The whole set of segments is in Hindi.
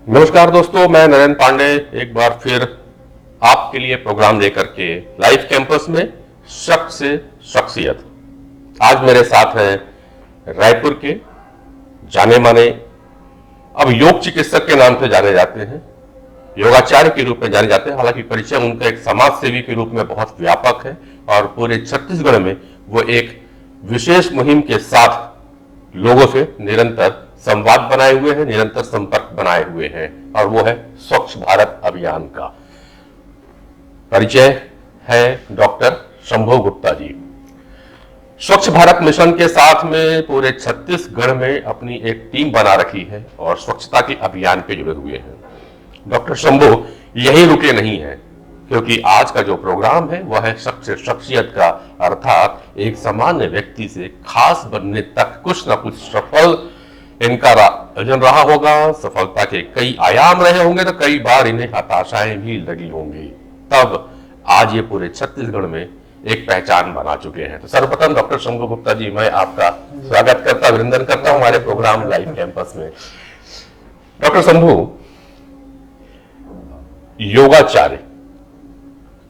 नमस्कार दोस्तों, मैं नरेंद्र पांडे एक बार फिर आपके लिए प्रोग्राम लेकर के लाइफ कैंपस में शख्स से शख्सियत। आज मेरे साथ हैं रायपुर के जाने माने, अब योग चिकित्सक के नाम से जाने जाते हैं, योगाचार्य के रूप में जाने जाते हैं। हालांकि परिचय उनका एक समाज सेवी के रूप में बहुत व्यापक है और पूरे छत्तीसगढ़ में वो एक विशेष मुहिम के साथ लोगों से निरंतर संवाद बनाए हुए हैं, निरंतर संपर्क बनाए हुए हैं, और वो है स्वच्छ भारत अभियान का। परिचय है डॉक्टर शंभू गुप्ता जी। स्वच्छ भारत मिशन के साथ में पूरे छत्तीसगढ़ में अपनी एक टीम बना रखी है और स्वच्छता के अभियान पे जुड़े हुए हैं। डॉक्टर शंभू यही रुके नहीं है, क्योंकि आज का जो प्रोग्राम है वह है शख्सियत का, अर्थात एक सामान्य व्यक्ति से खास बनने तक कुछ ना कुछ सफल इनका अभियान रहा होगा। सफलता के कई आयाम रहे होंगे तो कई बार इन्हें हताशाएं भी लगी होंगी, तब आज ये पूरे छत्तीसगढ़ में एक पहचान बना चुके हैं। तो सर्वप्रथम डॉक्टर शंभू गुप्ता जी, मैं आपका स्वागत करता, अभिनंदन करता हूं हमारे प्रोग्राम लाइव कैंपस में। डॉक्टर शंभू, योगाचार्य,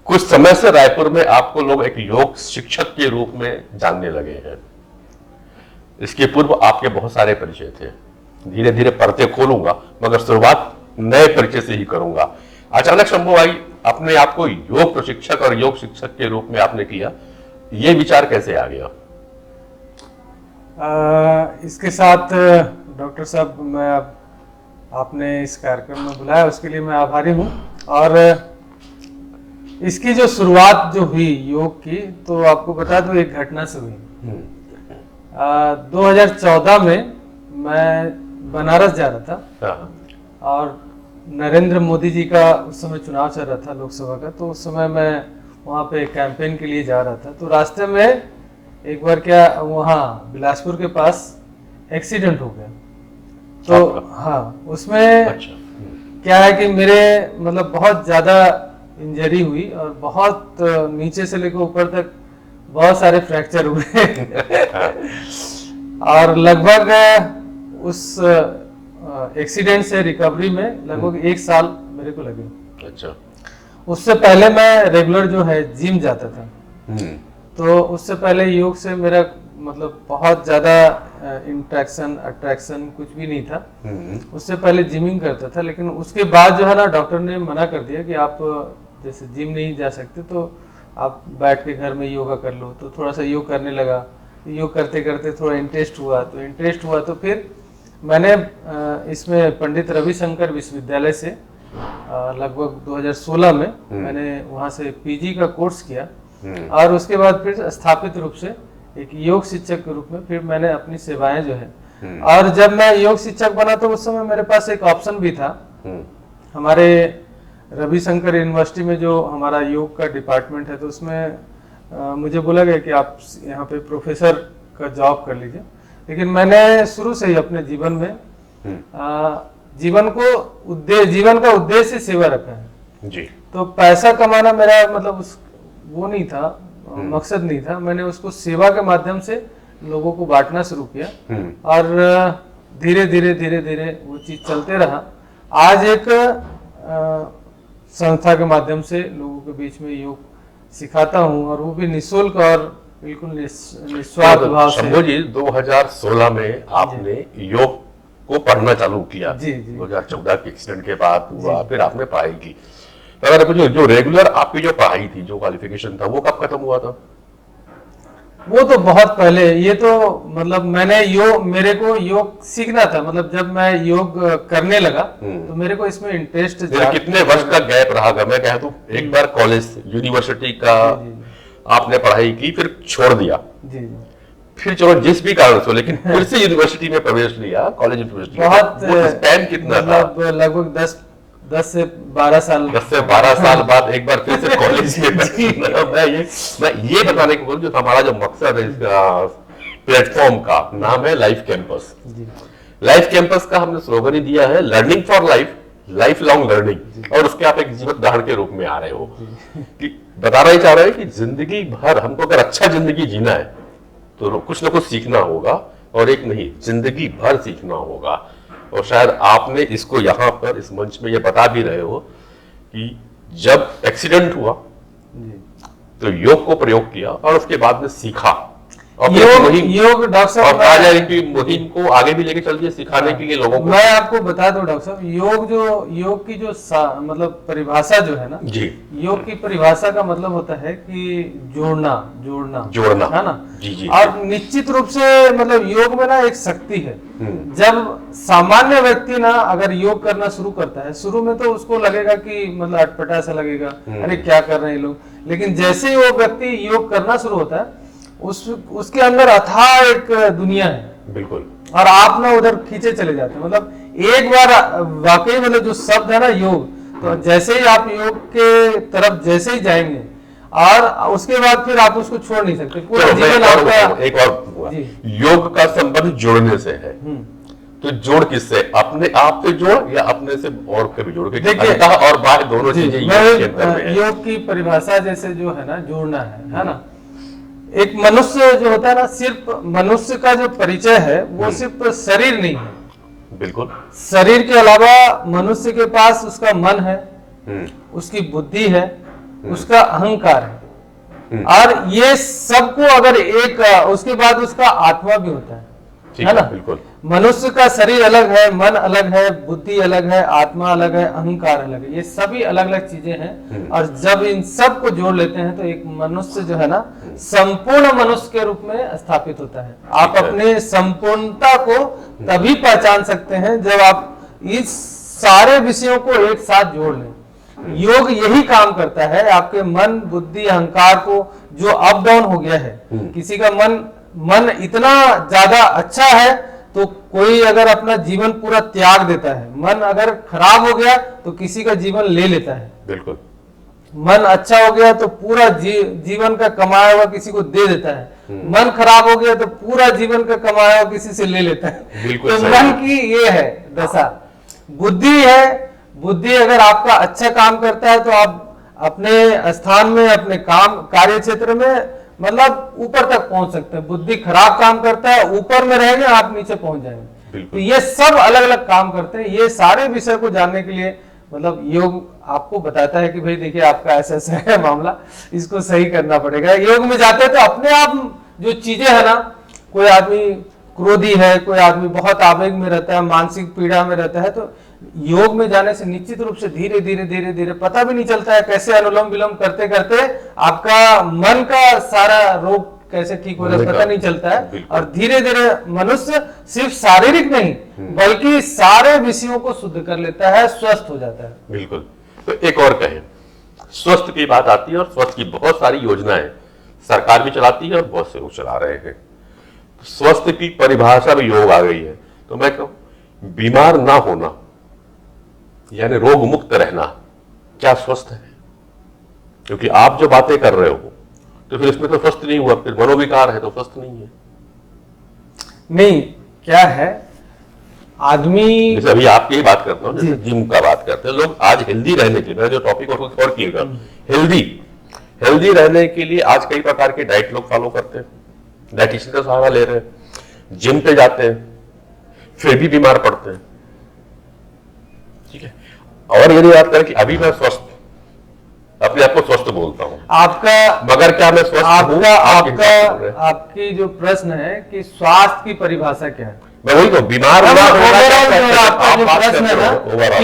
कुछ समय से रायपुर में आपको लोग एक योग शिक्षक के रूप में जानने लगे हैं। इसके पूर्व आपके बहुत सारे परिचय थे, धीरे धीरे परतें खोलूंगा, मगर शुरुआत नए परिचय से ही करूंगा। अचानक शंभू भाई अपने आप को योग प्रशिक्षक और योग शिक्षक के रूप में आपने किया, ये विचार कैसे आ गया? इसके साथ डॉक्टर साहब, मैं आपने इस कार्यक्रम में बुलाया उसके लिए मैं आभारी हूँ। और इसकी जो शुरुआत जो हुई योग की, तो आपको बता दूं एक घटना से हुई। 2014 में मैं बनारस जा रहा था और नरेंद्र मोदी जी का उस समय चुनाव चल रहा था लोकसभा का, तो उस समय मैं वहाँ पे कैंपेन के लिए जा रहा था। तो रास्ते में एक बार क्या, वहाँ बिलासपुर के पास एक्सीडेंट हो गया। तो हाँ, उसमें क्या है कि मेरे मतलब बहुत ज़्यादा इंजरी हुई और बहुत नीचे से लेकर ऊपर तक बहुत सारे फ्रैक्चर हुए और लगभग उस एक्सीडेंट से रिकवरी में लगभग 1 साल मेरे को लगे। अच्छा। उससे पहले मैं रेगुलर जो है जिम जाता था, तो उससे पहले योग से मेरा मतलब बहुत ज्यादा इंट्रैक्शन अट्रैक्शन कुछ भी नहीं था। उससे पहले जिमिंग करता था, लेकिन उसके बाद जो है ना, डॉक्टर ने मना कर दिया कि आप जैसे जिम नहीं जा सकते तो आप बैठ के घर में योगा कर लो। तो थोड़ा सा योग करने लगा, योग करते करते थोड़ा इंटरेस्ट हुआ तो फिर मैंने इसमें पंडित रविशंकर विश्वविद्यालय से लगभग 2016 में मैंने वहाँ से पीजी का कोर्स किया और उसके बाद फिर स्थापित रूप से एक योग शिक्षक के रूप में फिर मैंने अपनी सेवाएं जो है। और जब मैं योग शिक्षक बना तो उस समय मेरे पास एक ऑप्शन भी था। हमारे रविशंकर यूनिवर्सिटी में जो हमारा योग का डिपार्टमेंट है, तो उसमें मुझे बोला गया कि आप यहाँ पे प्रोफेसर का जॉब कर लीजिए। लेकिन मैंने शुरू से ही अपने जीवन में जीवन का उद्देश्य सेवा रखा है जी। तो पैसा कमाना मेरा मतलब वो नहीं था, मकसद नहीं था। मैंने उसको सेवा के माध्यम से लोगों को बांटना शुरू किया और धीरे धीरे वो चीज चलते रहा। आज एक संस्था के माध्यम से लोगों के बीच में योग सिखाता हूँ, और वो भी निःशुल्क और बिल्कुल निस्वार्थ भाव से। शंभू जी, 2016 में आपने योग को पढ़ना चालू किया। जी। 2014 के एक्सीडेंट के बाद हुआ, फिर आपने पढ़ाई की। अगर जो रेगुलर आपकी जो पढ़ाई थी, जो क्वालिफिकेशन था, वो कब खत्म हुआ था? वो तो बहुत पहले। ये तो मतलब मेरे को योग सीखना था। मतलब जब मैं योग करने लगा तो मेरे को इसमें इंटरेस्ट। कितने वर्ष का गैप रहा? मैं कह दूं, एक बार कॉलेज यूनिवर्सिटी का आपने पढ़ाई की, फिर छोड़ दिया जी। फिर चलो जिस भी कारण से, लेकिन फिर से यूनिवर्सिटी में प्रवेश लिया, कॉलेज यूनिवर्सिटी। बहुत टाइम कितना था? लगभग 10 से 12 साल। 10 से 12 साल बाद एक बार फिर से कॉलेज में। मैं ये बताने को बोलूं, जो हमारा जो मकसद है इसका प्लेटफॉर्म का नाम है लाइफ कैंपस। लाइफ कैंपस का हमने स्लोगन ही दिया है, learning for life, life long learning. और उसके आप एक जीवन उदाहरण के रूप में आ रहे हो कि बताना ही चाह रहे हैं कि जिंदगी भर हमको अगर अच्छा जिंदगी जीना है तो कुछ ना कुछ सीखना होगा, और एक नहीं, जिंदगी भर सीखना होगा। और शायद आपने इसको यहाँ पर इस मंच में ये बता भी रहे हो कि जब एक्सीडेंट हुआ तो योग को प्रयोग किया और उसके बाद में सीखा और योग डॉक्टर साहब, और कहा जाए कि मुहिम को आगे भी लेके चलिए सिखाने के लिए लोगों को। मैं आपको बता दूं डॉक्टर साहब, योग की जो मतलब परिभाषा जो है ना जी, योग की परिभाषा का मतलब होता है कि जोड़ना है ना जी जी। और निश्चित रूप से मतलब योग में ना एक शक्ति है। जब सामान्य व्यक्ति ना अगर योग करना शुरू करता है, शुरू में तो उसको लगेगा कि मतलब अटपटा सा लगेगा, अरे क्या कर रहे हैं लोग, लेकिन जैसे ही वो व्यक्ति योग करना शुरू होता है उसके अंदर अथाह एक दुनिया है। बिल्कुल। और आप ना उधर खींचे चले जाते हैं। मतलब एक बार वाकई मतलब जो शब्द है ना योग, तो जैसे ही आप योग के तरफ जैसे ही जाएंगे और उसके बाद फिर आप उसको छोड़ नहीं सकते पूरा जीवन आपका। एक और योग का संबंध जोड़ने से है, तो जोड़ किससे? अपने आप से जोड़ या अपने से और कभी जोड़ के? देखिए और बाहर दोनों चीजें योग की परिभाषा जैसे जो है ना जोड़ना है ना। एक मनुष्य जो होता है ना, सिर्फ मनुष्य का जो परिचय है वो सिर्फ शरीर नहीं है। बिल्कुल। शरीर के अलावा मनुष्य के पास उसका मन है, उसकी बुद्धि है, उसका अहंकार है, और ये सबको अगर एक उसके बाद उसका आत्मा भी होता है ना। बिल्कुल। मनुष्य का शरीर अलग है, मन अलग है, बुद्धि अलग है, आत्मा अलग है, अहंकार अलग है, ये सभी अलग अलग चीजें हैं। और जब इन सब को जोड़ लेते हैं तो एक मनुष्य जो है ना संपूर्ण मनुष्य के रूप में स्थापित होता है। आप अपने संपूर्णता को तभी पहचान सकते हैं जब आप इस सारे विषयों को एक साथ जोड़ लें। योग यही काम करता है, आपके मन, बुद्धि, अहंकार को जो अप डाउन हो गया है, किसी का मन इतना ज्यादा अच्छा है तो कोई अगर अपना जीवन पूरा त्याग देता है, मन अगर खराब हो गया तो किसी का जीवन ले लेता है। बिल्कुल। मन अच्छा हो गया तो पूरा जीवन का कमाया हुआ किसी को दे देता है, मन खराब हो गया तो पूरा जीवन का कमाया हुआ किसी से ले लेता है। तो मन की ये है दशा। बुद्धि है, बुद्धि अगर आपका अच्छा काम करता है तो आप अपने स्थान में, अपने काम कार्य क्षेत्र में मतलब ऊपर तक पहुंच सकते हैं। बुद्धि खराब काम करता है, ऊपर में रहेंगे आप नीचे पहुंच जाएंगे। तो ये सब अलग अलग काम करते हैं। ये सारे विषय को जानने के लिए मतलब योग आपको बताता है कि भाई देखिए आपका ऐसा ऐसा है मामला, इसको सही करना पड़ेगा। योग में जाते हैं तो अपने आप जो चीजें है ना, कोई आदमी क्रोधी है, कोई आदमी बहुत आवेग में रहता है, मानसिक पीड़ा में रहता है, तो योग में जाने से निश्चित रूप से धीरे धीरे धीरे धीरे पता भी नहीं चलता है कैसे अनुलोम विलोम करते करते आपका मन का सारा रोग कैसे ठीक हो जाता है, पता नहीं चलता है। और धीरे धीरे मनुष्य सिर्फ शारीरिक नहीं बल्कि सारे विषयों को शुद्ध कर लेता है, स्वस्थ हो जाता है। बिल्कुल। तो एक और कहें, स्वस्थ की बात आती है और स्वस्थ की बहुत सारी योजनाएं सरकार भी चलाती है और बहुत से लोग चला रहे हैं। स्वस्थ की परिभाषा भी योग आ गई है। तो मैं कहूं बीमार ना होना यानी रोग मुक्त रहना क्या स्वस्थ है? क्योंकि आप जो बातें कर रहे हो तो फिर इसमें तो स्वस्थ नहीं हुआ, फिर मनोविकार है तो स्वस्थ नहीं है। नहीं, क्या है आदमी, जैसे अभी आपकी ही बात करता हूँ, जैसे जिम का बात करते हैं लोग, आज हेल्दी रहने के लिए, मैं जो टॉपिक और क्लियर कर, हेल्दी रहने के लिए आज कई प्रकार के डाइट लोग फॉलो करते हैं, डाइटिशियन का सहारा ले रहे हैं, जिम पे जाते हैं, फिर भी बीमार पड़ते हैं। ठीक है। और यदि बात करें कि अभी मैं स्वस्थ, अपने आप को स्वस्थ बोलता हूं, आपका मगर क्या मैं स्वस्थ हूं? आपकी जो प्रश्न है कि स्वास्थ्य की परिभाषा क्या है, मैं वही तो बीमार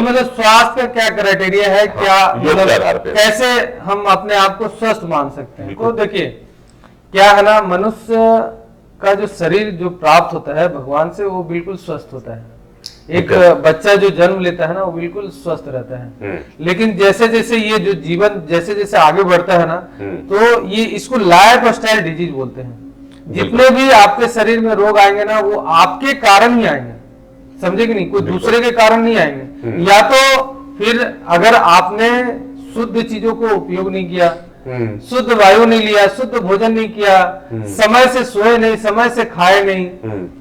मतलब स्वास्थ्य का क्या क्राइटेरिया है, क्या मतलब कैसे हम अपने आप को स्वस्थ मान सकते हैं। तो देखिए क्या है ना, मनुष्य का जो शरीर जो प्राप्त होता है भगवान से वो बिल्कुल स्वस्थ होता है। एक बच्चा जो जन्म लेता है ना वो बिल्कुल स्वस्थ रहता है। लेकिन जैसे जैसे ये जो जीवन जैसे जैसे आगे बढ़ता है ना, तो ये इसको लाइफ स्टाइल डिजीज बोलते हैं। जितने भी आपके शरीर में रोग आएंगे ना वो आपके कारण ही आएंगे, समझे कि नहीं, कोई दूसरे के कारण नहीं आएंगे। या तो फिर अगर आपने शुद्ध चीजों को उपयोग नहीं किया, शुद्ध वायु नहीं लिया, शुद्ध भोजन नहीं किया, समय से सोए नहीं, समय से खाए नहीं,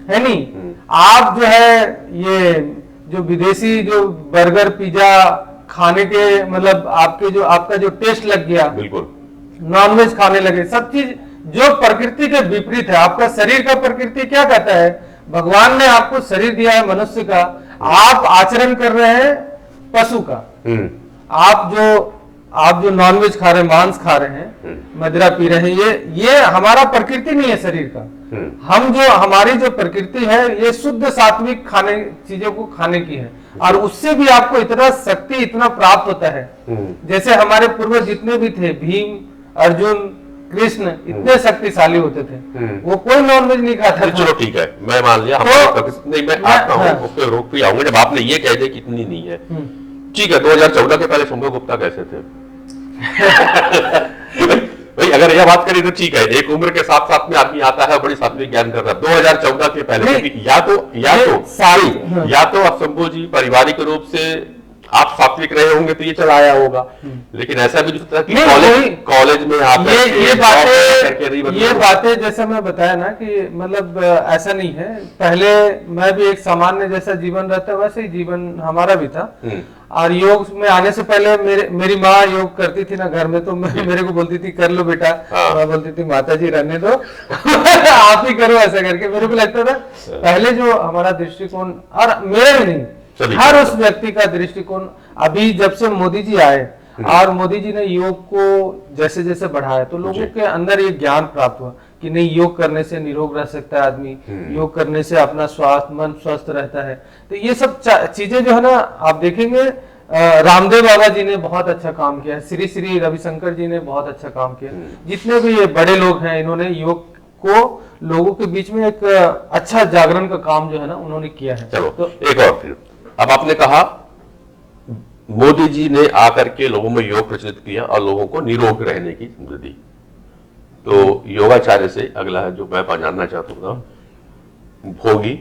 है नहीं, आप जो है ये जो विदेशी जो बर्गर पिज्जा खाने के मतलब आपका जो टेस्ट लग गया, बिल्कुल नॉनवेज खाने लगे, सब चीज जो प्रकृति के विपरीत है। आपका शरीर का प्रकृति क्या कहता है, भगवान ने आपको शरीर दिया है मनुष्य का, आप आचरण कर रहे हैं पशु का। आप जो नॉनवेज खा रहे हैं, मांस खा रहे हैं, मदिरा पी रहे हैं, ये हमारा प्रकृति नहीं है शरीर का। हमारी जो प्रकृति है ये शुद्ध सात्विक खाने चीजों को खाने की है, और उससे भी आपको इतना शक्ति इतना प्राप्त होता है। जैसे हमारे पूर्वज जितने भी थे, भीम, अर्जुन, कृष्ण, इतने शक्तिशाली होते थे, वो कोई नॉनवेज नहीं खाता था। चलो ठीक है, मैं मान लिया। नहीं, मैं आता हूँ उस पे रोक पे आऊंगा जब आपने ये कह दिया कि इतनी नहीं है। ठीक है, 2014 के पहले शंभू गुप्ता कैसे थे? भाई अगर यह बात करें तो ठीक है, एक उम्र के साथ साथ में आदमी आता है बड़ी सात्विक ज्ञान कर रहा है। 2014 के पहले या तो आप शंभू जी पारिवारिक रूप से आप सात्विक रहे होंगे तो ये चला आया होगा, लेकिन ऐसा भी होता है कि कॉलेज में आप ये बातें जैसे मैं बताया ना कि मतलब ऐसा नहीं है। पहले मैं भी एक सामान्य जैसा जीवन रहता वैसे ही जीवन हमारा भी था। और योग में आने से पहले मेरी माँ योग करती थी ना घर में, तो मेरे को बोलती थी कर लो बेटा। मैं बोलती थी माता जी रहने दो आप ही करो, ऐसा करके मेरे को लगता था पहले जो हमारा दृष्टिकोण, और मेरा भी नहीं, हर उस व्यक्ति का दृष्टिकोण। अभी जब से मोदी जी आए और मोदी जी ने योग को जैसे जैसे बढ़ाया तो लोगों के अंदर ये ज्ञान प्राप्त हुआ कि नहीं, योग करने से निरोग रह सकता है आदमी, योग करने से अपना स्वास्थ्य मन स्वस्थ रहता है। तो ये सब चीजें जो है ना, आप देखेंगे रामदेव बाबा जी ने बहुत अच्छा काम किया, श्री श्री रविशंकर जी ने बहुत अच्छा काम किया, जितने भी ये बड़े लोग हैं इन्होंने योग को लोगों के बीच में एक अच्छा जागरण का काम जो है ना उन्होंने किया है। चलो तो एक और फिर, अब आपने कहा मोदी जी ने आकर के लोगों में योग प्रचलित किया और लोगों को निरोग रहने की समझ दी। तो योगाचार्य से अगला है जो मैं जानना चाहता हूँ, भोगी,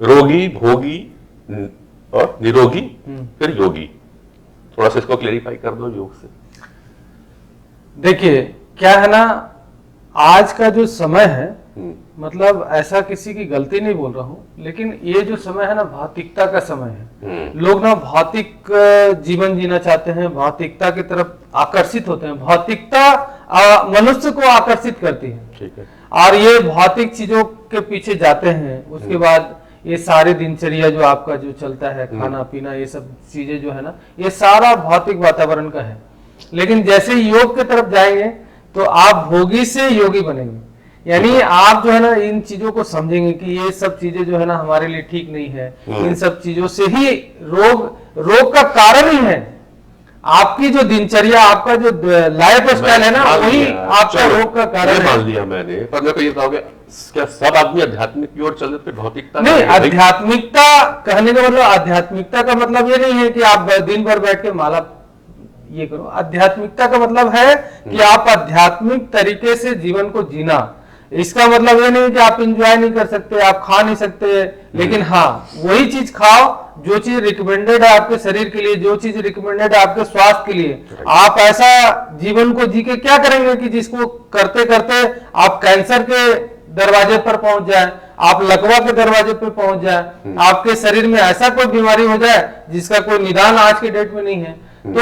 रोगी, भोगी और निरोगी, फिर योगी। थोड़ा सा इसको क्लेरिफाई कर दो योग से। देखिए क्या है ना, आज का जो समय है, मतलब ऐसा किसी की गलती नहीं बोल रहा हूं, लेकिन ये जो समय है ना भौतिकता का समय है। लोग ना भौतिक जीवन जीना चाहते हैं, भौतिकता की तरफ आकर्षित होते हैं। भौतिकता मनुष्य को आकर्षित करती है, ठीक है, और ये भौतिक चीजों के पीछे जाते हैं। उसके बाद ये सारे दिनचर्या जो आपका जो चलता है, खाना पीना, ये सब चीजें जो है ना, ये सारा भौतिक वातावरण का है। लेकिन जैसे योग की तरफ जाएंगे तो आप भोगी से योगी बनेंगे। यानी आप जो है ना इन चीजों को समझेंगे कि ये सब चीजें जो है ना हमारे लिए ठीक नहीं है। इन सब चीजों से ही रोग का कारण ही है। आपकी जो दिनचर्या, आपका जो लाइफ स्टाइल है ना, वही आपका रोग का कारण है। मान लिया मैंने, पर मैं तो ये बताओगे क्या सब आदमी आध्यात्मिक की ओर चल रहे थे? भौतिकता नहीं, आध्यात्मिकता कहने का मतलब, आध्यात्मिकता का मतलब ये नहीं है कि आप दिन भर बैठ के माला ये करो। आध्यात्मिकता का मतलब है कि आप आध्यात्मिक तरीके से जीवन को जीना। इसका मतलब ये नहीं कि आप एंजॉय नहीं कर सकते, आप खा नहीं सकते, लेकिन हाँ वही चीज खाओ जो चीज रिकमेंडेड है आपके शरीर के लिए, जो चीज रिकमेंडेड है आपके स्वास्थ्य के लिए। आप ऐसा जीवन को जी के क्या करेंगे कि जिसको करते करते आप कैंसर के दरवाजे पर पहुंच जाए, आप लकवा के दरवाजे पर पहुंच जाए, आपके शरीर में ऐसा कोई बीमारी हो जाए जिसका कोई निदान आज के डेट में नहीं है। तो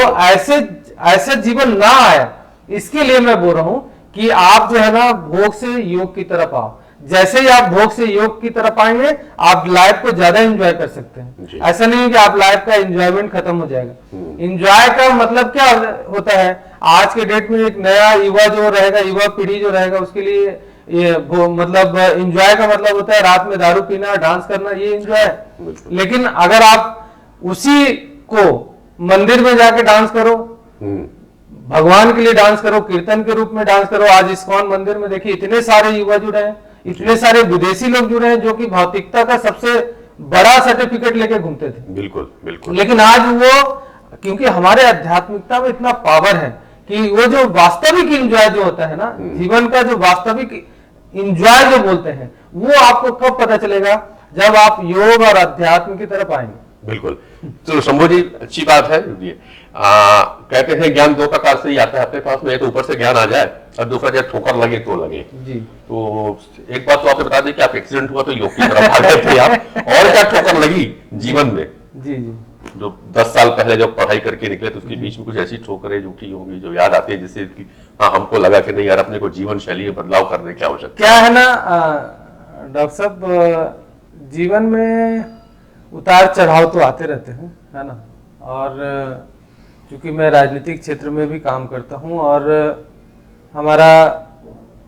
ऐसे जीवन ना आए, इसके लिए मैं बोल रहा हूं कि आप जो है ना भोग से योग की तरफ आओ। जैसे ही आप भोग से योग की तरफ आएंगे, आप लाइफ को ज्यादा एंजॉय कर सकते हैं। ऐसा नहीं है कि आप लाइफ का एंजॉयमेंट खत्म हो जाएगा। एंजॉय का मतलब क्या होता है, आज के डेट में एक नया युवा जो रहेगा, युवा पीढ़ी जो रहेगा, उसके लिए ये मतलब एंजॉय का मतलब होता है रात में दारू पीना, डांस करना, ये एंजॉय है। लेकिन अगर आप उसी को मंदिर में जाके डांस करो, भगवान के लिए डांस करो, कीर्तन के रूप में डांस करो। आज इस्कॉन मंदिर में देखिए इतने सारे युवा जुड़े हैं, इतने सारे विदेशी लोग जुड़े हैं जो कि भौतिकता का सबसे बड़ा सर्टिफिकेट लेके घूमते थे। बिल्कुल बिल्कुल। लेकिन आज वो, क्योंकि हमारे आध्यात्मिकता में इतना पावर है कि वो जो वास्तविक इंजॉय जो होता है ना, जीवन का जो वास्तविक इंजॉय जो बोलते हैं, वो आपको कब पता चलेगा, जब आप योग और अध्यात्म की तरफ आएंगे। बिल्कुल। चलो शंभू जी, अच्छी बात है। कहते हैं ज्ञान दो प्रकार से ही आता है अपने पास में, एक ऊपर से ज्ञान आ जाए और दूसरा जब ठोकर लगे तो लगे जी। तो एक बात तो आपने बता दी कि आप एक्सीडेंट हुआ तो योग की तरफ आ गए थे आप, और क्या ठोकर लगी जीवन में? जी जी। जो 10 साल पहले जब पढ़ाई करके निकले तो उसके बीच में कुछ ऐसी ठोकरें झूठी होंगी जो याद आती है, जिससे कि हाँ हमको लगा कि नहीं यार अपने को जीवन शैली में बदलाव करने की आवश्यकता क्या है ना डॉक्टर साहब, जीवन में उतार चढ़ाव तो आते रहते हैं, है ना। और चूंकि मैं राजनीतिक क्षेत्र में भी काम करता हूँ और हमारा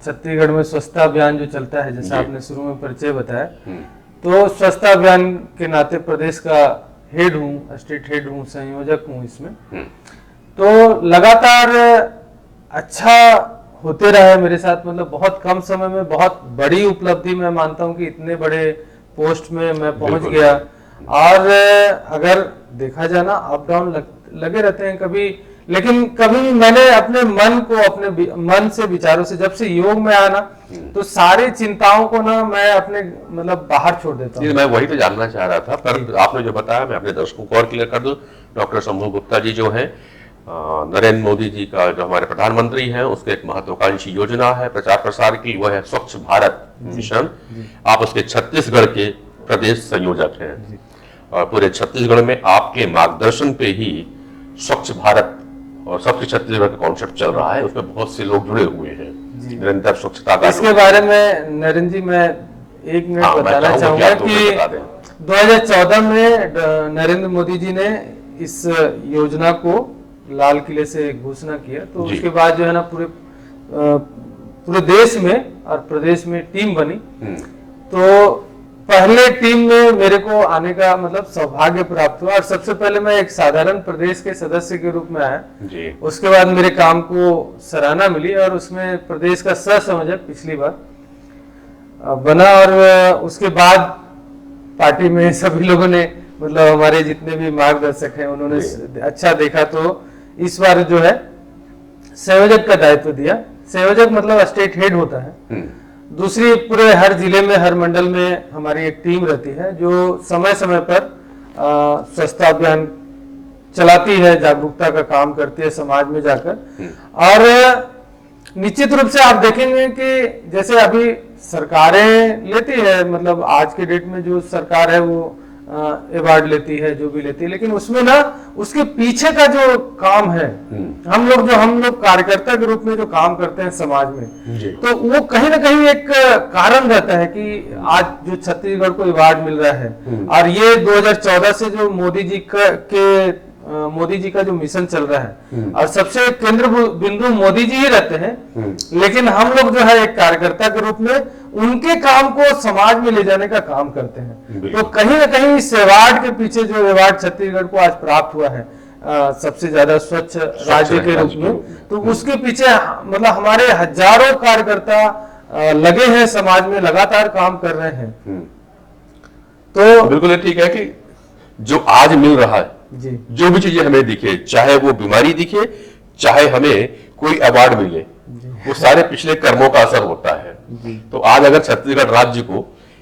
छत्तीसगढ़ में स्वच्छता अभियान जो चलता है, जैसा आपने शुरू में परिचय बताया, तो स्वच्छता अभियान के नाते प्रदेश का हेड हूँ, स्टेट हेड हूँ, संयोजक हूँ इसमें। तो लगातार अच्छा होते रहा है मेरे साथ, मतलब बहुत कम समय में बहुत बड़ी उपलब्धि मैं मानता हूँ कि इतने बड़े पोस्ट में मैं पहुंच गया। और अगर देखा जाए ना, अप डाउन लगे रहते हैं कभी, लेकिन कभी मैंने अपने मन को, अपने मन से, विचारों से, जब से योग में आया ना, तो सारी चिंताओं को ना मैं अपने मतलब बाहर छोड़ देता हूँ। मैं वही तो जानना चाह रहा था, पर आपने जो बताया मैं अपने दर्शकों को और क्लियर कर दूं। डॉक्टर शंभू गुप्ता जी जो है नरेंद्र मोदी जी का, जो हमारे प्रधानमंत्री हैं, उसके एक महत्वाकांक्षी योजना है प्रचार प्रसार की, वह है स्वच्छ भारत मिशन। आप उसके छत्तीसगढ़ के प्रदेश संयोजक हैं और पूरे छत्तीसगढ़ में आपके मार्गदर्शन पे ही स्वच्छ भारत और सबसे छत्तीसगढ़ का कॉन्सेप्ट चल रहा है। उसमें बहुत से लोग जुड़े हुए हैं निरंतर स्वच्छता का। इसके बारे में नरेंद्र जी मैं 1 मिनट बताना चाहूंगा कि 2014 में नरेंद्र मोदी जी ने इस योजना को लाल किले से घोषणा किया, तो उसके बाद जो है ना पूरे देश में और प्रदेश में टीम बनी। तो पहले टीम में मेरे को आने का मतलब सौभाग्य प्राप्त हुआ और सबसे पहले मैं एक साधारण प्रदेश के सदस्य के रूप में आया। उसके बाद मेरे काम को सराहना मिली और उसमें प्रदेश का सह संयोजक पिछली बार बना। और उसके बाद पार्टी में सभी लोगों ने, मतलब हमारे जितने भी मार्गदर्शक हैं, उन्होंने अच्छा देखा, तो इस बार जो है संयोजक का दायित्व दिया। संयोजक मतलब स्टेट हेड होता है। दूसरी, पूरे हर जिले में, हर मंडल में हमारी एक टीम रहती है जो समय समय पर स्वच्छता अभियान चलाती है, जागरूकता का काम करती है समाज में जाकर। और निश्चित रूप से आप देखेंगे कि जैसे अभी सरकारें लेती है, मतलब आज के डेट में जो सरकार है वो अवार्ड लेती है, जो भी लेती है, लेकिन उसमें ना उसके पीछे का जो काम है, हम लोग कार्यकर्ता के रूप में जो काम करते हैं समाज में, तो वो कहीं ना कहीं एक कारण रहता है कि आज जो छत्तीसगढ़ को अवार्ड मिल रहा है। और ये 2014 से जो मोदी जी का जो मिशन चल रहा है और सबसे केंद्र बिंदु मोदी जी ही रहते हैं, लेकिन हम लोग जो है एक कार्यकर्ता के रूप में उनके काम को समाज में ले जाने का काम करते हैं। तो कहीं ना कहीं इस अवार्ड के पीछे, जो अवार्ड छत्तीसगढ़ को आज प्राप्त हुआ है सबसे ज्यादा स्वच्छ राज्य के रूप में, तो उसके पीछे मतलब हमारे हजारों कार्यकर्ता लगे हैं, समाज में लगातार काम कर रहे हैं। तो बिल्कुल ठीक है कि जो आज मिल रहा है, जो भी चीजें हमें दिखे, चाहे वो बीमारी दिखे, चाहे हमें कोई अवार्ड मिले, वो सारे पिछले कर्मों का असर होता है। तो आज अगर छत्तीसगढ़ राज्य को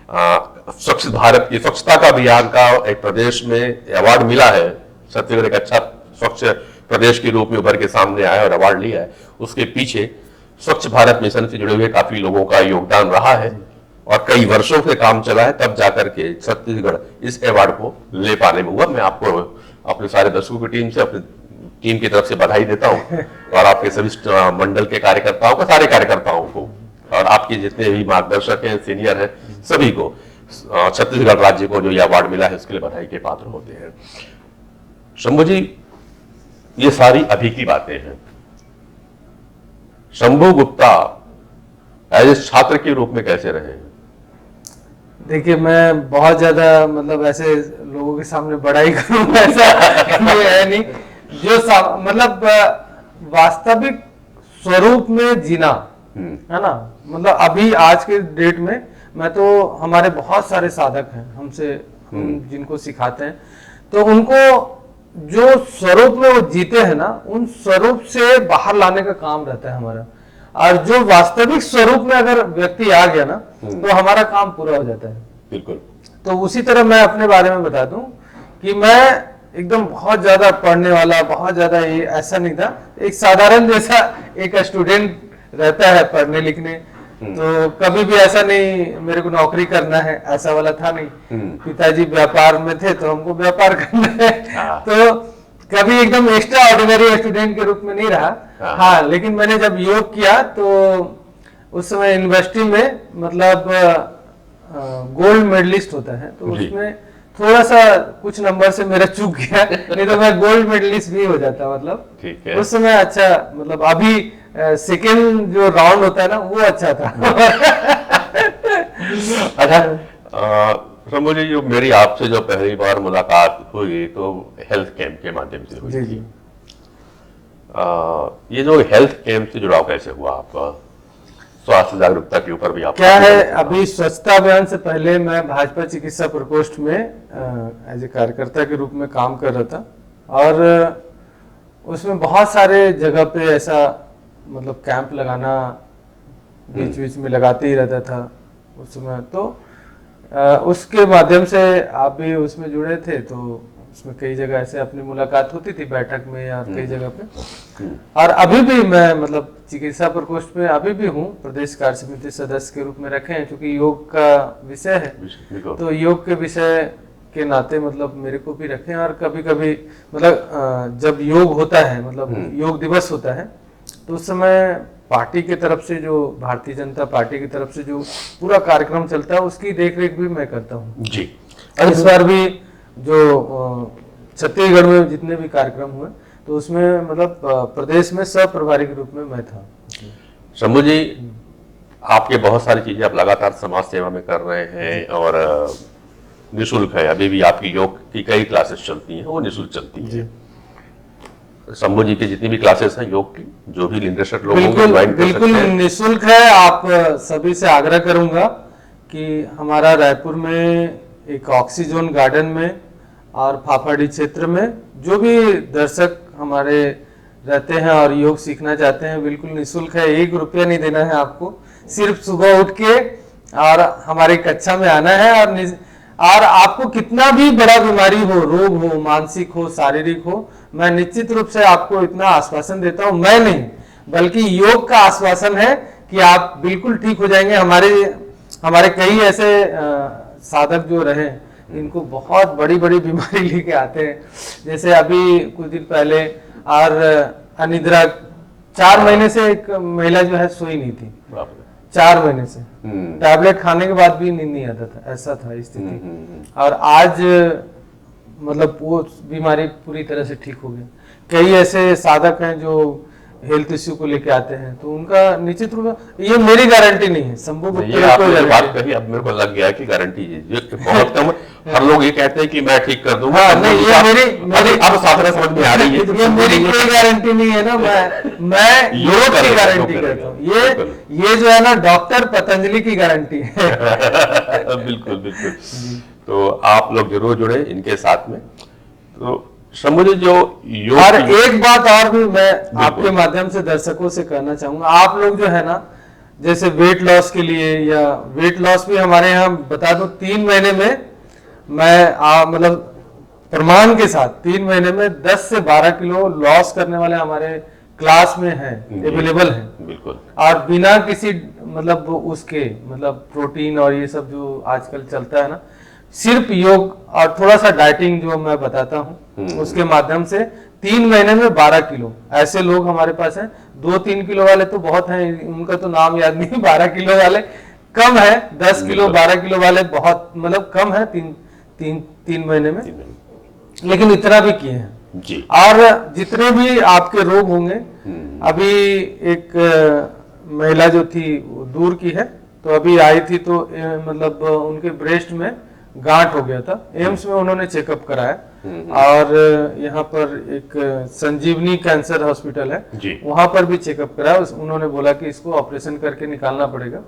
स्वच्छ भारत की, स्वच्छता का अभियान का एक प्रदेश में अवार्ड मिला है, छत्तीसगढ़ एक अच्छा स्वच्छ प्रदेश के रूप में उभर के सामने आया और अवार्ड लिया है, उसके पीछे स्वच्छ भारत मिशन से जुड़े हुए काफी लोगों का योगदान रहा है और कई वर्षों से काम चला है, तब जाकर के छत्तीसगढ़ इस अवार्ड को ले पाने में हुआ। मैं आपको अपने सारे दर्शकों की टीम से, अपनी टीम की तरफ से बधाई देता हूं और आपके सभी मंडल के कार्यकर्ताओं को, सारे कार्यकर्ताओं को, और आपके जितने भी मार्गदर्शक हैं, सीनियर हैं, सभी को, छत्तीसगढ़ राज्य को जो ये अवार्ड मिला है उसके लिए बधाई के पात्र होते हैं। शंभू जी, ये सारी अभी की बातें हैं। शंभू गुप्ता एज ए छात्र के रूप में कैसे रहे? देखिए, मैं बहुत ज्यादा मतलब ऐसे लोगों के सामने बड़ाई करूं ऐसा है नहीं, जो मतलब वास्तविक स्वरूप में जीना है ना। मतलब अभी आज के डेट में मैं तो, हमारे बहुत सारे साधक हैं हमसे, हम जिनको सिखाते हैं, तो उनको जो स्वरूप में वो जीते हैं ना, उन स्वरूप से बाहर लाने का काम रहता है हमारा। और जो वास्तविक स्वरूप में अगर व्यक्ति आ गया ना, तो हमारा काम पूरा हो जाता है। बिल्कुल। तो उसी तरह मैं अपने बारे में बता दूं कि मैं एकदम बहुत ज्यादा पढ़ने वाला, बहुत ज्यादा ये ऐसा नहीं था, एक साधारण जैसा एक स्टूडेंट रहता है पढ़ने लिखने, तो कभी भी ऐसा नहीं मेरे को नौकरी करना है, ऐसा वाला था नहीं। पिताजी व्यापार में थे तो हमको व्यापार करना है, तो कभी एकदम एक्स्ट्रा ऑर्डिनरी स्टूडेंट के रूप में नहीं रहा। हाँ, लेकिन मैंने जब योग किया तो उस समय यूनिवर्सिटी में मतलब गोल्ड मेडलिस्ट होता है, तो उसमें थोड़ा सा कुछ नंबर से मेरा चूक गया, नहीं तो मैं गोल्ड मेडलिस्ट भी हो जाता। मतलब ठीक है। उस समय अच्छा, मतलब अभी सेकेंड जो राउंड होता है ना वो अच्छा था। अच्छा शंभू जी, जो मेरी आपसे जो पहली बार मुलाकात हुई तो हेल्थ कैंप के माध्यम से हुई जी थी। जी। ये जो हेल्थ कैंप से जुड़ाव कैसे हुआ आपका? स्वास्थ्य जागरूकता के ऊपर भी आप क्या है, अभी स्वच्छता अभियान से पहले मैं भाजपा चिकित्सा प्रकोष्ठ में एज ए कार्यकर्ता के रूप में काम कर रहा था, और उसमें बहुत सारे जगह पे ऐसा मतलब कैंप लगाना बीच बीच में लगाते ही रहता था उस समय। तो उसके माध्यम से आप भी उसमें जुड़े थे, तो उसमें कई जगह ऐसे अपनी मुलाकात होती थी बैठक में या कई जगह पे। और अभी भी मैं मतलब चिकित्सा प्रकोष्ठ में अभी भी हूँ, प्रदेश कार्य समिति सदस्य के रूप में रखे हैं, क्योंकि योग का विषय है तो योग के विषय के नाते मतलब मेरे को भी रखें। और कभी कभी मतलब जब योग होता है, मतलब योग दिवस होता है, तो उस समय पार्टी की तरफ से जो भारतीय जनता पार्टी की तरफ से जो पूरा कार्यक्रम चलता है उसकी देखरेख भी मैं करता हूँ जी। और इस बार भी जो छत्तीसगढ़ में जितने भी कार्यक्रम हुए तो उसमें मतलब प्रदेश में सह प्रभारी के रूप में मैं था। शंभू जी, आपके बहुत सारी चीजें आप लगातार समाज सेवा में कर रहे हैं और निःशुल्क है, अभी भी आपकी योग की कई क्लासेस चलती हैं, वो निःशुल्क चलती हैं। शंभू जी की जितनी भी क्लासेस हैं योग की, जो भी इंटरेस्टेड लोग होंगे ज्वाइन कर सकते बिल्कुल हैं। निःशुल्क है। आप सभी से आग्रह करूंगा कि हमारा रायपुर में एक ऑक्सीजोन गार्डन में और फाफाडी क्षेत्र में जो भी दर्शक हमारे रहते हैं और योग सीखना चाहते हैं, बिल्कुल निःशुल्क है। 1 रुपया नहीं देना है आपको, सिर्फ सुबह उठ के और हमारी कक्षा में आना है। और आपको कितना भी बड़ा बीमारी हो, रोग हो, मानसिक हो, शारीरिक हो, मैं निश्चित रूप से आपको इतना आश्वासन देता हूं, मैं नहीं बल्कि योग का आश्वासन है कि आप बिल्कुल ठीक हो जाएंगे। हमारे कई ऐसे साधक जो रहे, इनको बहुत बड़ी बड़ी बीमारी लेके आते हैं। जैसे अभी कुछ दिन पहले और अनिद्रा 4 महीने से एक महिला जो है सोई नहीं थी, 4 महीने से टैबलेट खाने के बाद भी नींद नहीं आता था, ऐसा था स्थिति। और आज मतलब वो बीमारी पूरी तरह से ठीक हो गई। कई ऐसे साधक हैं जो हेल्थ इश्यू को लेके आते हैं, तो उनका निश्चित रूप से, ये मेरी गारंटी नहीं है, शंभू गुप्ता आपने जो बात कही अब मेरे को लग गया कि गारंटी बहुत कम है। हर लोग ये कहते हैं कि मैं ठीक कर दूंगा। हाँ, नहीं, ये मेरी अब साधना समझ में आ रही है। ये मेरी कोई गारंटी नहीं है ना, मैं योग की गारंटी करता हूँ। ये जो है ना डॉक्टर पतंजलि की गारंटी है। बिल्कुल बिल्कुल। तो आप लोग जरूर जुड़े इनके साथ में। तो शंभू जी, जो योग और एक बात और भी मैं आपके माध्यम से दर्शकों से कहना चाहूंगा, आप लोग जो है ना, जैसे वेट लॉस के लिए या वेट लॉस भी हमारे यहाँ बता दो 3 महीने में मैं मतलब प्रमाण के साथ 3 महीने में 10 से 12 किलो लॉस करने वाले हमारे क्लास में हैं, अवेलेबल हैं। बिल्कुल। और बिना किसी मतलब उसके मतलब प्रोटीन और ये सब जो आजकल चलता है ना, सिर्फ योग और थोड़ा सा डाइटिंग जो मैं बताता हूँ उसके माध्यम से 3 महीने में 12 किलो ऐसे लोग हमारे पास हैं। 2-3 किलो वाले तो बहुत हैं, उनका तो नाम याद नहीं। 12 किलो वाले कम है, 10 किलो 12 किलो वाले बहुत मतलब कम है 3 महीने में, लेकिन इतना भी किए हैं जी। और जितने भी आपके रोग होंगे, अभी एक महिला जो थी वो दूर की है, तो अभी आई थी तो मतलब उनके ब्रेस्ट में गांठ हो गया था, एम्स में उन्होंने चेकअप कराया और यहाँ पर एक संजीवनी कैंसर हॉस्पिटल है, वहां पर भी चेकअप कराया। उन्होंने बोला कि इसको ऑपरेशन करके निकालना पड़ेगा।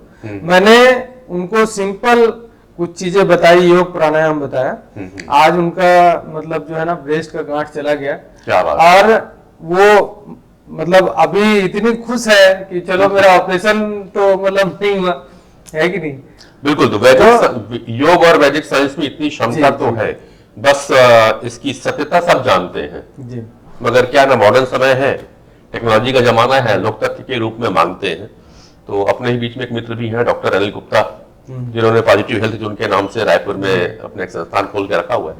मैंने उनको सिंपल कुछ चीजें बताई, योग प्राणायाम बताया। आज उनका मतलब जो है ना ब्रेस्ट का गांठ चला गया और वो मतलब अभी इतनी खुश है कि चलो मेरा ऑपरेशन तो मतलब नहीं हुआ है कि नहीं। बिल्कुल। तो वैदिक योग और वैदिक साइंस में इतनी क्षमता तो है, बस इसकी सत्यता सब जानते हैं जी। मगर क्या ना, मॉडर्न समय है, टेक्नोलॉजी का जमाना है, लोग तथ्य के रूप में मांगते हैं। तो अपने ही बीच में एक मित्र भी हैं, डॉक्टर अनिल गुप्ता, जिन्होंने पॉजिटिव हेल्थ जो उनके नाम से रायपुर में अपने एक संस्थान खोल के रखा हुआ है।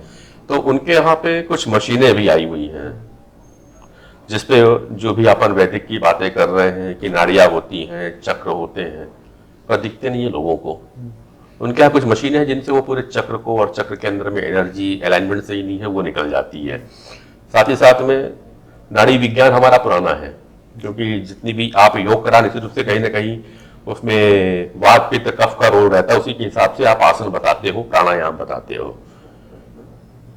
तो उनके यहाँ पे कुछ मशीनें भी आई हुई हैं जिसपे जो भी अपन वैदिक की बातें कर रहे हैं कि नाड़ियां होती हैं, चक्र होते हैं, पर दिखते नहीं है लोगों को। उनके यहाँ कुछ मशीनें हैं जिनसे वो पूरे चक्र को और चक्र के अंदर में एनर्जी अलाइनमेंट सही नहीं है वो निकल जाती है। साथ ही साथ में नाड़ी विज्ञान हमारा पुराना है, क्योंकि जितनी भी आप योग करा निश्चित रूप से कहीं ना कहीं उसमें वात पित्त कफ का रोल रहता है, उसी के हिसाब से आप आसन बताते हो, प्राणायाम बताते हो।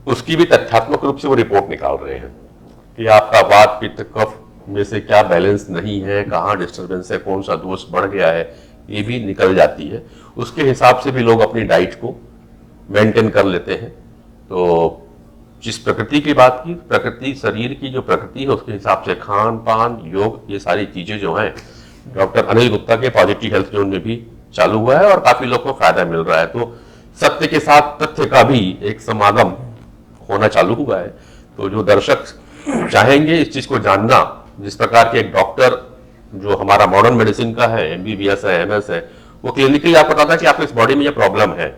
उसकी भी तथ्यात्मक रूप से वो रिपोर्ट निकाल रहे हैं कि आपका वात पित्त कफ में से क्या बैलेंस नहीं है, कहाँ डिस्टर्बेंस है, कौन सा दोष बढ़ गया है, ये भी निकल जाती है। उसके हिसाब से भी लोग अपनी डाइट को मेंटेन कर लेते हैं। तो जिस प्रकृति की बात की, प्रकृति शरीर की जो प्रकृति है उसके हिसाब से खान पान योग ये सारी चीजें जो हैं डॉक्टर अनिल गुप्ता के पॉजिटिव हेल्थ जोन में भी चालू हुआ है और काफी लोग को फायदा मिल रहा है। तो सत्य के साथ तथ्य का भी एक समागम होना चालू हुआ है। तो जो दर्शक चाहेंगे इस चीज को जानना, जिस प्रकार के एक डॉक्टर जो हमारा मॉडर्न मेडिसिन का है, एमबीबीएस है, एमएस है, वो क्लिनिकली आपको बताता है कि आपको इस बॉडी में ये प्रॉब्लम है,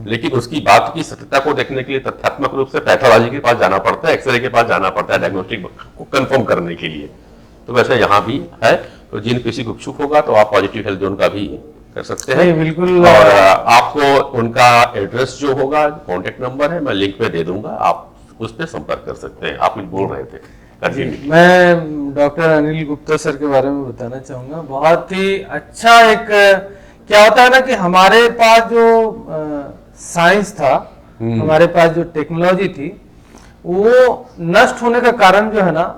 लेकिन उसकी बात की सत्यता को देखने के लिए तथ्यात्मक रूप से पैथोलॉजी के पास जाना पड़ता है, एक्सरे के पास जाना पड़ता है डायग्नोस्टिक को कंफर्म करने के लिए। तो वैसे यहाँ भी है। तो जिन किसी को इच्छुक होगा तो आप पॉजिटिव हेल्थ जोन का भी कर सकते हैं। बिल्कुल। और आपको उनका एड्रेस जो होगा, कॉन्टेक्ट नंबर है, मैं लिंक पे दे दूंगा, आप उस पर संपर्क कर सकते हैं। आप कुछ बोल रहे थे। मैं डॉक्टर अनिल गुप्ता सर के बारे में बताना चाहूंगा। बहुत ही अच्छा एक क्या होता है ना कि हमारे पास जो साइंस था, हमारे पास जो टेक्नोलॉजी थी, वो नष्ट होने का कारण जो है ना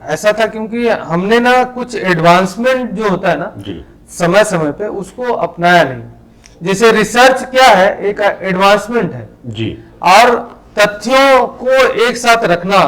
ऐसा था क्योंकि हमने ना कुछ एडवांसमेंट जो होता है ना समय समय पे उसको अपनाया नहीं। जैसे रिसर्च क्या है, एक एडवांसमेंट है जी, और तथ्यों को एक साथ रखना।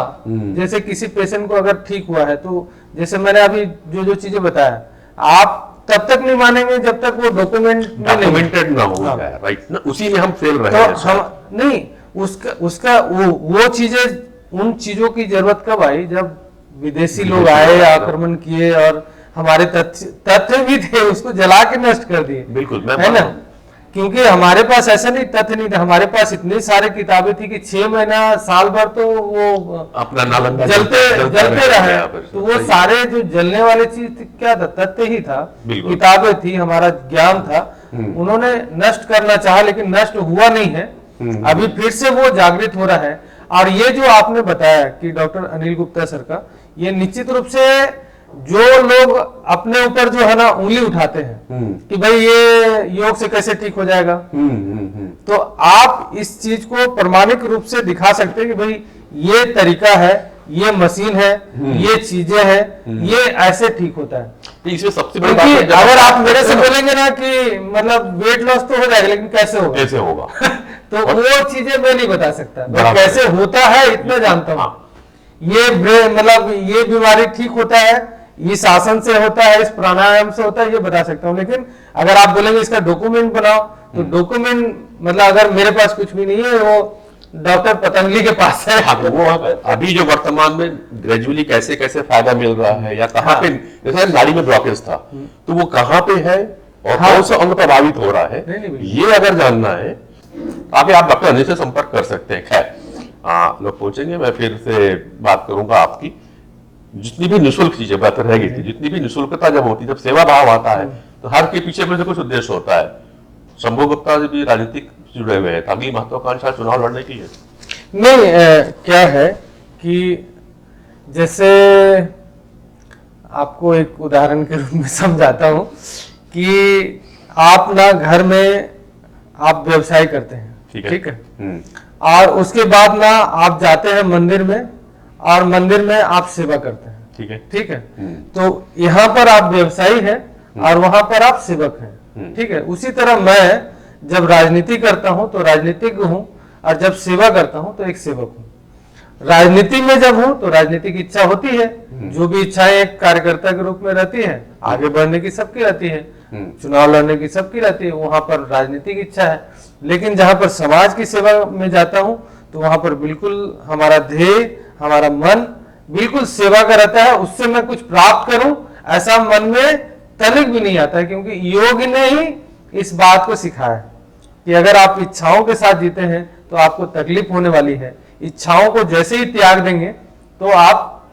जैसे किसी पेशेंट को अगर ठीक हुआ है तो जैसे मैंने अभी जो जो चीजें बताया, आप तब तक नहीं मानेंगे जब तक वो डॉक्यूमेंटेड ना हो। राइट ना, उसी में हम फेल रहे हैं। हम नहीं, उसका वो चीजें, उन चीजों की जरूरत कब आई जब विदेशी लोग आए, आक्रमण किए और हमारे तथ्य भी थे उसको जला के नष्ट कर दिए। बिल्कुल, है ना, क्योंकि हमारे पास ऐसा नहीं तथ्य नहीं था, हमारे पास इतनी सारी किताबें थी कि 6 महीना साल भर तो वो अपना नालंदा जलते रहे। तो वो सारे जो जलने वाले चीज क्या था, तथ्य ही था, किताबें थी, हमारा ज्ञान था। उन्होंने नष्ट करना चाहा लेकिन नष्ट हुआ नहीं है। अभी फिर से वो जागृत हो रहा है। और ये जो आपने बताया कि डॉक्टर अनिल गुप्ता सर का, ये निश्चित रूप से जो लोग अपने ऊपर जो है ना उंगली उठाते हैं कि भाई ये योग से कैसे ठीक हो जाएगा, तो आप इस चीज को प्रमाणिक रूप से दिखा सकते हैं कि भाई ये तरीका है, ये मशीन है, ये चीजें हैं, ये ऐसे ठीक होता है। तो इसमें सबसे बड़ी बात है, अगर आप मेरे से बोलेंगे ना कि मतलब वेट लॉस तो हो जाएगा लेकिन कैसे होगा तो वो चीजें मैं नहीं बता सकता। कैसे होता है इतना जानता हूँ। ये मतलब ये बीमारी ठीक होता है, इस आसन से होता है, इस प्राणायाम से होता है, ये बता सकता हूँ। लेकिन अगर आप बोलेंगे इसका डॉक्यूमेंट बनाओ, तो डॉक्यूमेंट मतलब अगर मेरे पास कुछ भी नहीं है, वो डॉक्टर पतंजलि के पास है। हाँ, तो वो अभी जो वर्तमान में ग्रेजुअली कैसे कैसे फायदा मिल रहा है, या कहाँ पे, जैसे नाड़ी में ब्लॉकेज था तो वो कहाँ पे है और कौन सा अंग प्रभावित हो रहा है, ये अगर जानना है आगे आप डॉक्टर अनिल से संपर्क कर सकते हैं। खैर लोग पूछेंगे, मैं फिर से बात करूंगा आपकी। जितनी भी निःशुल्क चीजें बेहतर रहेगी, जितनी भी निःशुल्कता जब होती है, जब सेवा भाव आता है, तो हर के पीछे में कुछ उद्देश्य होता है। शंभू गुप्ता जी भी राजनीतिक जुड़े हुए हैं, अगली महत्वाकांक्षा चुनाव लड़ने की है। नहीं, क्या है कि जैसे आपको एक उदाहरण के रूप में समझाता हूं कि आप ना घर में आप व्यवसाय करते हैं, ठीक है, और उसके बाद ना आप जाते हैं मंदिर में, और मंदिर में आप सेवा करते हैं, ठीक है। तो यहाँ पर आप व्यवसायी हैं और वहां पर आप सेवक हैं, ठीक है। उसी तरह मैं जब राजनीति करता हूं तो राजनीतिज्ञ हूं, और जब सेवा करता हूं तो एक सेवक हूं। राजनीति में जब हूं तो राजनीतिक इच्छा होती है, जो भी इच्छाएं एक कार्यकर्ता के रूप में रहती है, आगे बढ़ने की सबकी रहती है, चुनाव लड़ने की सबकी रहती है, वहां पर राजनीतिक इच्छा है। लेकिन जहां पर समाज की सेवा में जाता हूं तो वहां पर बिल्कुल हमारा ध्येय, हमारा मन बिल्कुल सेवा का रहता है। उससे मैं कुछ प्राप्त करूं ऐसा मन में तनिक भी नहीं आता है, क्योंकि योग ने ही इस बात को सिखाया कि अगर आप इच्छाओं के साथ जीते हैं तो आपको तकलीफ होने वाली है। इच्छाओं को जैसे ही त्याग देंगे तो आप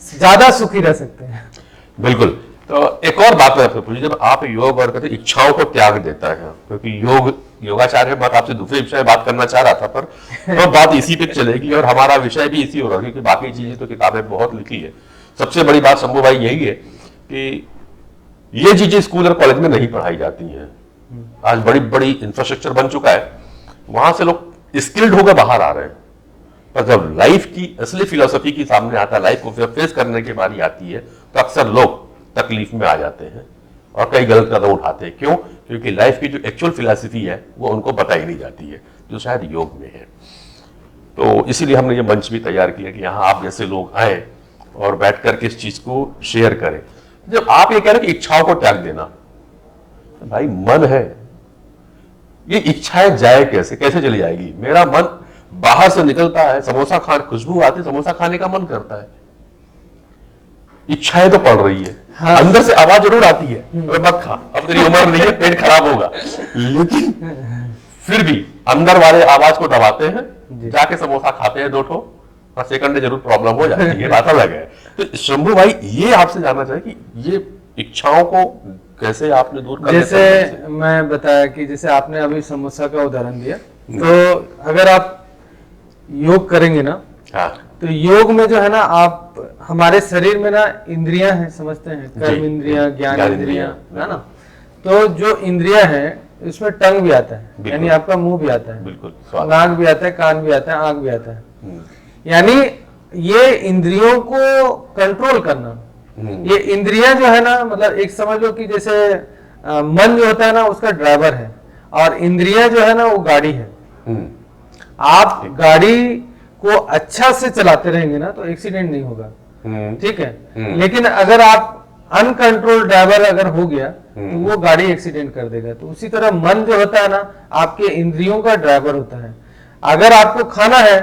ज्यादा सुखी रह सकते हैं। बिल्कुल। तो एक और बात मैं आपसे पूछी, जब आप योग और कहते इच्छाओं को त्याग देता है, क्योंकि योगाचार्य बात आपसे दूसरे विषय बात करना चाह रहा था, पर तो बात इसी पे चलेगी और हमारा विषय भी इसी होगा, क्योंकि बाकी चीजें तो किताबें बहुत लिखी है। सबसे बड़ी बात शंभू भाई यही है कि ये चीजें स्कूल और कॉलेज में नहीं पढ़ाई जाती हैं। आज बड़ी बड़ी इंफ्रास्ट्रक्चर बन चुका है, वहां से लोग स्किल्ड होकर बाहर आ रहे हैं, पर जब लाइफ की असली फिलोसफी की सामने आता है, लाइफ को फेस करने की बारी आती है, तो अक्सर लोग तकलीफ में आ जाते हैं और कई गलत कदम उठाते हैं। क्यों? क्योंकि लाइफ की जो एक्चुअल फिलोसफी है वो उनको बताई नहीं जाती है, जो शायद योग में है। तो इसीलिए हमने ये मंच भी तैयार किया कि यहाँ आप जैसे लोग आए और बैठ करके इस चीज को शेयर करें। जब आप ये कह रहे हैं कि इच्छाओं को त्याग देना, तो भाई मन है, ये इच्छाएं जाए कैसे, कैसे चली जाएगी? मेरा मन बाहर से निकलता है, समोसा खाने खुशबू आती है, समोसा खाने का मन करता है, इच्छाएं तो पड़ रही है। हाँ। अंदर से आवाज जरूर आती है, अरे मत खा, अब तेरी उम्र नहीं है, पेट खराब होगा, लेकिन फिर भी अंदर वाले आवाज को दबाते हैं, जाके समोसा खाते हैं 2 ठो, और सेकंड जरूर प्रॉब्लम हो जाती है, ये बात अलग है। तो शंभू भाई ये आपसे जानना चाहिए कि ये इच्छाओं को कैसे आपने दूर कर, जैसे मैं बताया कि जैसे आपने अभी समोसा का उदाहरण दिया, तो अगर आप योग करेंगे ना, हाँ। तो योग में जो है ना, आप हमारे शरीर में ना इंद्रियां हैं, समझते हैं, कर्म इंद्रियां, ज्ञान इंद्रियां, है ना। तो जो इंद्रियां हैं इसमें टंग भी आता है, यानी आपका मुंह भी आता है, बिल्कुल, नाक भी आता है, कान भी आता है, आंख भी आता है। यानी ये इंद्रियों को कंट्रोल करना, ये इंद्रियां जो है ना, मतलब एक समझ लो कि जैसे मन जो होता है ना उसका ड्राइवर है, और इंद्रियां जो है ना वो गाड़ी है। आप गाड़ी को अच्छा से चलाते रहेंगे ना तो एक्सीडेंट नहीं होगा, ठीक है। लेकिन अगर आप अनकंट्रोल ड्राइवर अगर हो गया तो वो गाड़ी एक्सीडेंट कर देगा। तो उसी तरह मन जो होता है ना, आपके इंद्रियों का ड्राइवर होता है। अगर आपको खाना है,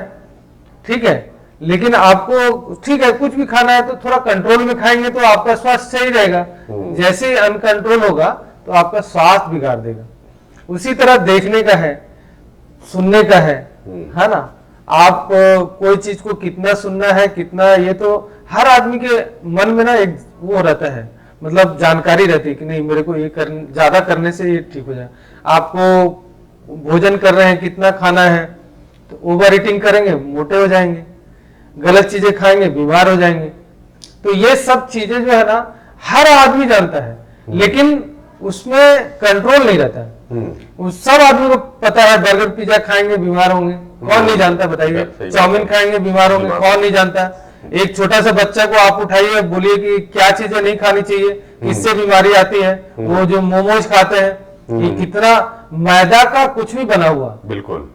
ठीक है, लेकिन आपको ठीक है कुछ भी खाना है तो थोड़ा कंट्रोल में खाएंगे तो आपका स्वास्थ्य सही रहेगा। जैसे ही अनकंट्रोल होगा तो आपका स्वास्थ्य बिगाड़ देगा। उसी तरह देखने का है, सुनने का है ना। आप कोई चीज को कितना सुनना है, कितना, ये तो हर आदमी के मन में ना एक वो रहता है, मतलब जानकारी रहती है कि नहीं मेरे को ये ज्यादा करने से ये ठीक हो जाए। आपको भोजन कर रहे हैं, कितना खाना है, तो ओवर ईटिंग करेंगे मोटे हो जाएंगे, गलत चीजें खाएंगे बीमार हो जाएंगे। तो ये सब चीजें जो है ना हर आदमी जानता है, लेकिन उसमें कंट्रोल नहीं रहता है। उस सब आदमी को पता है बर्गर पिज्जा खाएंगे बीमार होंगे, कौन नहीं जानता बताइए। चाउमीन खाएंगे बीमार होंगे, कौन नहीं जानता। एक छोटा सा बच्चा को आप उठाइए, बोलिए कि क्या चीजें नहीं खानी चाहिए, किससे बीमारी आती है। वो जो मोमोज खाते हैं, कि कितना मैदा का कुछ भी बना हुआ, बिल्कुल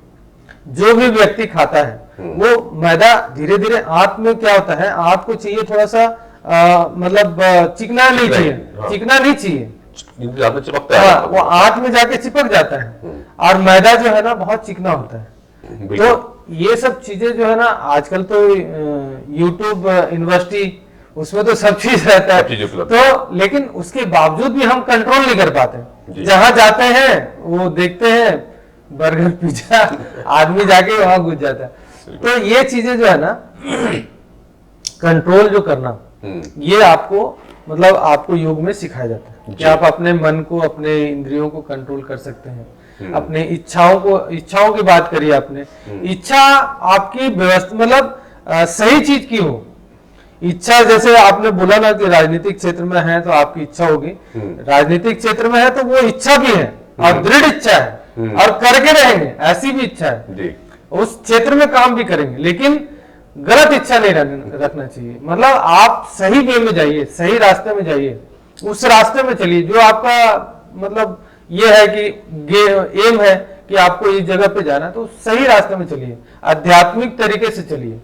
जो भी व्यक्ति खाता है वो मैदा धीरे धीरे आंत में क्या होता है, आंत को चाहिए थोड़ा सा मतलब चिकना नहीं चाहिए, चिकना नहीं चाहिए, चिपकता है, वो आंत में जाके चिपक जाता है। और मैदा जो है ना बहुत चिकना होता है। तो ये सब चीजें जो है ना आजकल तो यूट्यूब यूनिवर्सिटी उसमें तो सब चीज रहता है, तो लेकिन उसके बावजूद भी हम कंट्रोल नहीं कर पाते। जहां जाते हैं वो देखते हैं बर्गर पिज्जा, आदमी जाके वहां घुस जाता है। तो ये चीजें जो है ना कंट्रोल जो करना, ये आपको मतलब आपको योग में सिखाया जाता है कि आप अपने मन को, अपने इंद्रियों को कंट्रोल कर सकते हैं। अपने इच्छाओं की बात करिए आपने, इच्छा आपकी व्यवस्था मतलब सही चीज की हो। इच्छा जैसे आपने बोला ना कि राजनीतिक क्षेत्र में है तो आपकी इच्छा होगी, राजनीतिक क्षेत्र में है तो वो इच्छा भी है और दृढ़ इच्छा है और करके रहेंगे, ऐसी भी इच्छा है, उस क्षेत्र में काम भी करेंगे, लेकिन गलत इच्छा नहीं रखना चाहिए। मतलब आप सही वे में जाइए, सही रास्ते में जाइए, उस रास्ते में चलिए जो आपका मतलब ये है कि एम है कि आपको इस जगह पे जाना है, तो सही रास्ते में चलिए, आध्यात्मिक तरीके से चलिए,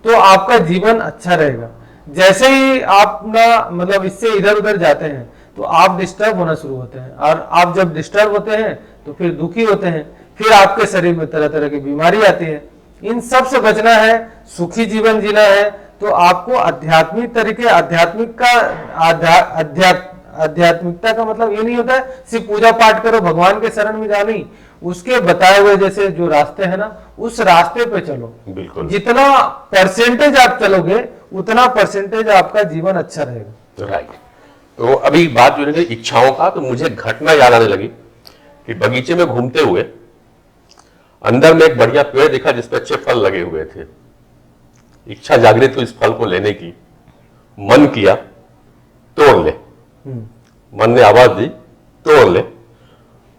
तो आपका जीवन अच्छा रहेगा। जैसे ही आप ना मतलब इससे इधर उधर जाते हैं तो आप डिस्टर्ब होना शुरू होते हैं, और आप जब डिस्टर्ब होते हैं तो फिर दुखी होते हैं, फिर आपके शरीर में तरह तरह की बीमारी आती है। इन सब से बचना है, सुखी जीवन जीना है, तो आपको आध्यात्मिक तरीके, आध्यात्मिकता का मतलब ये नहीं होता है सिर्फ पूजा पाठ करो, भगवान के शरण में जाओ, नहीं, उसके बताए हुए जैसे जो रास्ते हैं ना उस रास्ते पे चलो। बिल्कुल, जितना परसेंटेज आप चलोगे उतना परसेंटेज आपका जीवन अच्छा रहेगा। राइट। तो अभी बात जो है इच्छाओं का, तो मुझे घटना याद आने लगी कि बगीचे में घूमते हुए अंदर में एक बढ़िया पेड़ दिखा जिसपे अच्छे फल लगे हुए थे। इच्छा जागृत हुई इस फल को लेने की, मन किया तोड़ ले, मन ने आवाज दी तोड़ ले,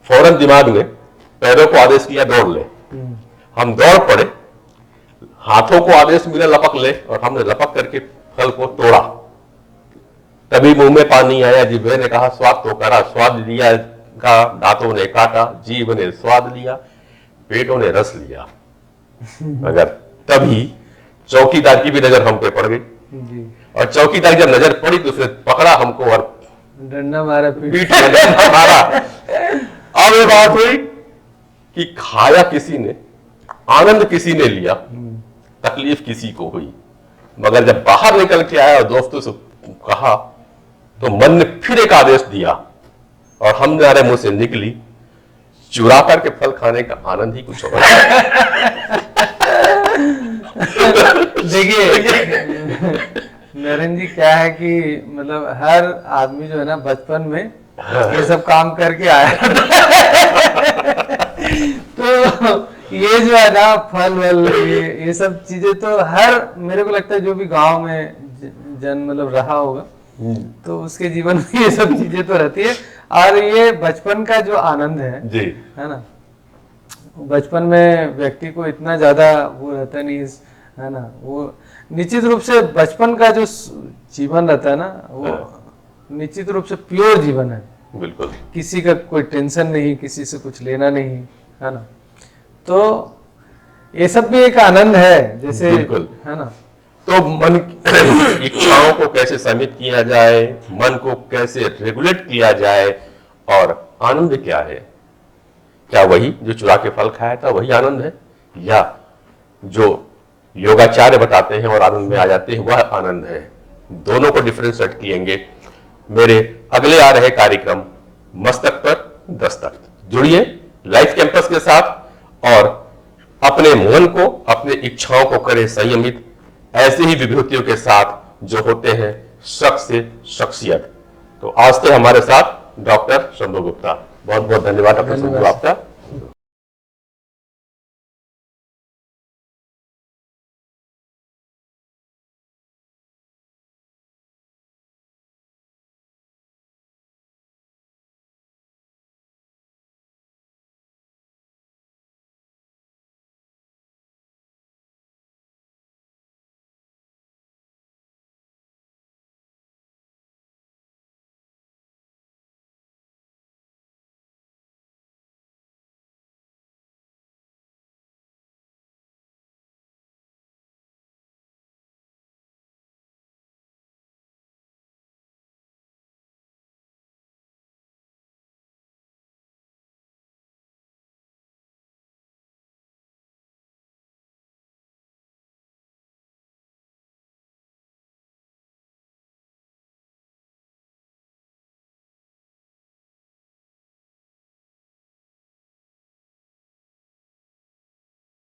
फौरन दिमाग ने पैरों को आदेश किया दौड़ ले। हम दौड़ पड़े, हाथों को आदेश मिला लपक ले, और हमने लपक करके फल को तोड़ा। तभी मुंह में पानी आया, जिह्वे ने कहा स्वाद तो करा, स्वाद लिया का दांतों ने काटा, जीभ ने स्वाद लिया, पेटों ने रस लिया। मगर तभी चौकीदार की भी नजर हम पे पड़ गई, और चौकीदार की जब नजर पड़ी तो उसने पकड़ा हमको और डंडा मारा, पीठ मारा। अब ये बात हुई कि खाया किसी ने, आनंद किसी ने लिया, तकलीफ किसी को हुई। मगर जब बाहर निकल के आया और दोस्तों से कहा तो मन ने फिर एक आदेश दिया, और हमने हमारे मुंह से निकली, चुरा करके फल खाने का आनंद ही कुछ और है। देखिए नरेंद्र जी, क्या है कि मतलब हर आदमी जो है ना बचपन में ये सब काम करके आया। तो ये जो है ना फल वल ये सब चीजें तो हर, मेरे को लगता है जो भी गांव में जन्म मतलब रहा होगा तो उसके जीवन में ये सब चीजें तो रहती है। और ये बचपन का जो आनंद है जी, है ना, बचपन में व्यक्ति को इतना ज्यादा वो रहता नहीं है ना, वो निश्चित रूप से बचपन का जो जीवन रहता है ना वो निश्चित रूप से प्योर जीवन है। बिल्कुल, किसी का कोई टेंशन नहीं, किसी से कुछ लेना नहीं, है ना। तो ये सब भी एक आनंद है, जैसे बिल्कुल, है ना। तो मन इच्छाओं को कैसे सीमित किया जाए, मन को कैसे रेगुलेट किया जाए, और आनंद क्या है? क्या वही जो चुरा के फल खाया था वही आनंद है, या जो योगाचार्य बताते हैं और आनंद में आ जाते हैं वह आनंद है? दोनों को डिफरेंशिएट किएंगे मेरे अगले आ रहे कार्यक्रम मस्तक पर दस्तक। जुड़िए लाइफ कैंपस के साथ, और अपने मन को, अपने इच्छाओं को करें संयमित, ऐसे ही विभूतियों के साथ जो होते हैं शख्स से शख्सियत। तो आज थे हमारे साथ डॉक्टर शंभू गुप्ता। बहुत बहुत धन्यवाद डॉक्टर शंभू आपका।